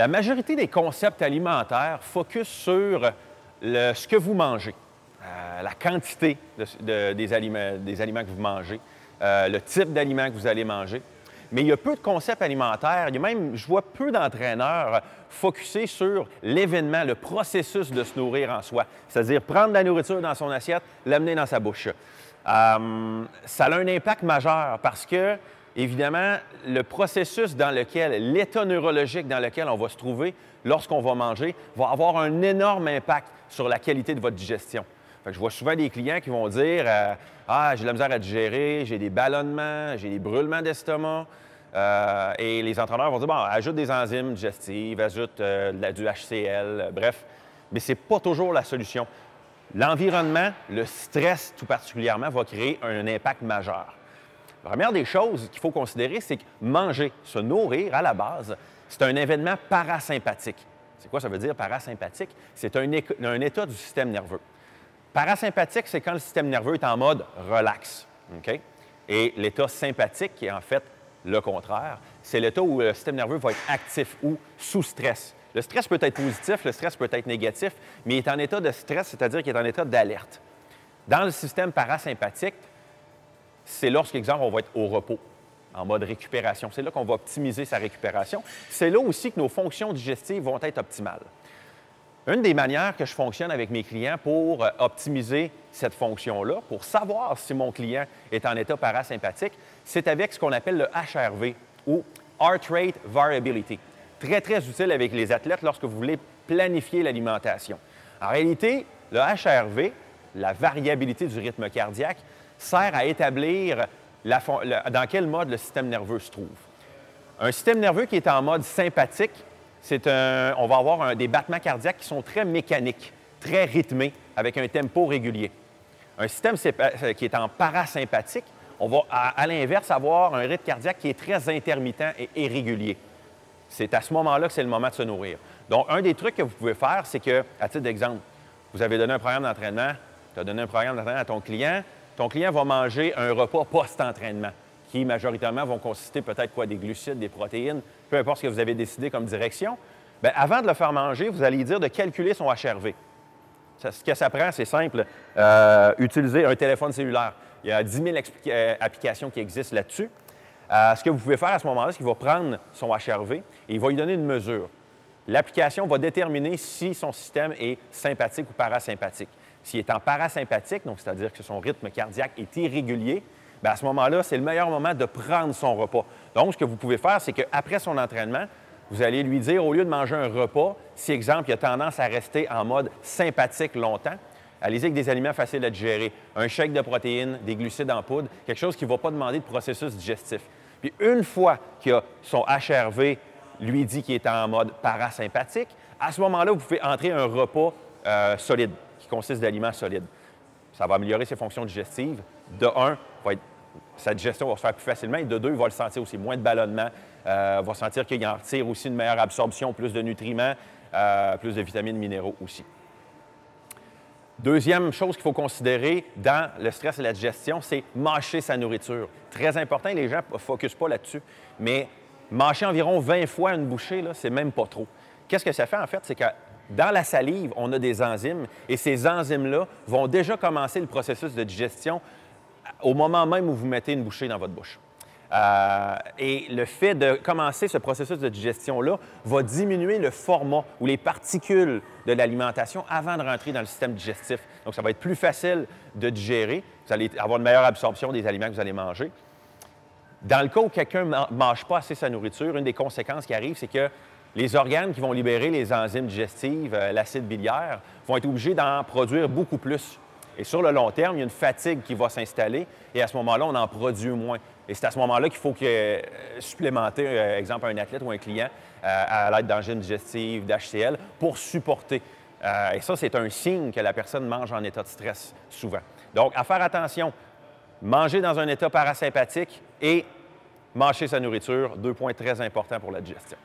La majorité des concepts alimentaires focus sur ce que vous mangez, la quantité des aliments que vous mangez, le type d'aliments que vous allez manger. Mais il y a peu de concepts alimentaires. Il y a même, je vois peu d'entraîneurs focusés sur l'événement, le processus de se nourrir en soi. C'est-à-dire prendre la nourriture dans son assiette, l'amener dans sa bouche. Ça a un impact majeur parce que, évidemment, le processus dans lequel, l'état neurologique dans lequel on va se trouver lorsqu'on va manger, va avoir un énorme impact sur la qualité de votre digestion. Fait que je vois souvent des clients qui vont dire ah, j'ai de la misère à digérer, j'ai des ballonnements, j'ai des brûlements d'estomac. Et les entraîneurs vont dire bon, ajoute des enzymes digestives, ajoute du HCl, bref. Mais ce n'est pas toujours la solution. L'environnement, le stress tout particulièrement, va créer un impact majeur. La première des choses qu'il faut considérer, c'est que manger, se nourrir à la base, c'est un événement parasympathique. C'est quoi ça veut dire parasympathique? C'est un état du système nerveux. Parasympathique, c'est quand le système nerveux est en mode relax. Okay? Et l'état sympathique, qui est en fait le contraire, c'est l'état où le système nerveux va être actif ou sous stress. Le stress peut être positif, le stress peut être négatif, mais il est en état de stress, c'est-à-dire qu'il est en état d'alerte. Dans le système parasympathique, c'est lorsqu'exemple, on va être au repos, en mode récupération. C'est là qu'on va optimiser sa récupération. C'est là aussi que nos fonctions digestives vont être optimales. Une des manières que je fonctionne avec mes clients pour optimiser cette fonction-là, pour savoir si mon client est en état parasympathique, c'est avec ce qu'on appelle le HRV ou Heart Rate Variability. Très, très utile avec les athlètes lorsque vous voulez planifier l'alimentation. En réalité, le HRV, la variabilité du rythme cardiaque, sert à établir dans quel mode le système nerveux se trouve. Un système nerveux qui est en mode sympathique, on va avoir des battements cardiaques qui sont très mécaniques, très rythmés, avec un tempo régulier. Un système qui est en parasympathique, on va à l'inverse avoir un rythme cardiaque qui est très intermittent et irrégulier. C'est à ce moment-là que c'est le moment de se nourrir. Donc, un des trucs que vous pouvez faire, c'est que, à titre d'exemple, vous avez donné un programme d'entraînement, tu as donné un programme d'entraînement à ton client va manger un repas post-entraînement qui, majoritairement, vont consister peut-être quoi, des glucides, des protéines, peu importe ce que vous avez décidé comme direction. Bien, avant de le faire manger, vous allez lui dire de calculer son HRV. Ce que ça prend, c'est simple, utiliser un téléphone cellulaire. Il y a 10 000 applications qui existent là-dessus. Ce que vous pouvez faire à ce moment-là, c'est qu'il va prendre son HRV et il va lui donner une mesure. L'application va déterminer si son système est sympathique ou parasympathique. S'il est en parasympathique, donc c'est-à-dire que son rythme cardiaque est irrégulier, bien à ce moment-là, c'est le meilleur moment de prendre son repas. Donc, ce que vous pouvez faire, c'est qu'après son entraînement, vous allez lui dire, au lieu de manger un repas, si, exemple, il a tendance à rester en mode sympathique longtemps, allez-y avec des aliments faciles à digérer. Un shake de protéines, des glucides en poudre, quelque chose qui ne va pas demander de processus digestif. Puis une fois que son HRV lui dit qu'il est en mode parasympathique, à ce moment-là, vous pouvez entrer un repas solide, qui consiste d'aliments solides. Ça va améliorer ses fonctions digestives. De un, sa digestion va se faire plus facilement. Et de deux, il va le sentir aussi. Moins de ballonnement. Va sentir qu'il en retire aussi une meilleure absorption, plus de nutriments, plus de vitamines, minéraux aussi. Deuxième chose qu'il faut considérer dans le stress et la digestion, c'est mâcher sa nourriture. Très important, les gens ne focusent pas là-dessus, mais mâcher environ 20 fois une bouchée, c'est même pas trop. Qu'est-ce que ça fait en fait? C'est que dans la salive, on a des enzymes et ces enzymes-là vont déjà commencer le processus de digestion au moment même où vous mettez une bouchée dans votre bouche. Et le fait de commencer ce processus de digestion-là va diminuer le format ou les particules de l'alimentation avant de rentrer dans le système digestif. Donc, ça va être plus facile de digérer. Vous allez avoir une meilleure absorption des aliments que vous allez manger. Dans le cas où quelqu'un ne mange pas assez sa nourriture, une des conséquences qui arrive, c'est que les organes qui vont libérer les enzymes digestives, l'acide biliaire, vont être obligés d'en produire beaucoup plus. Et sur le long terme, il y a une fatigue qui va s'installer et à ce moment-là, on en produit moins. Et c'est à ce moment-là qu'il faut supplémenter, exemple, un athlète ou un client à l'aide d'enzymes digestives, d'HCl, pour supporter. Et ça, c'est un signe que la personne mange en état de stress, souvent. Donc, à faire attention, manger dans un état parasympathique et mâcher sa nourriture, 2 points très importants pour la digestion.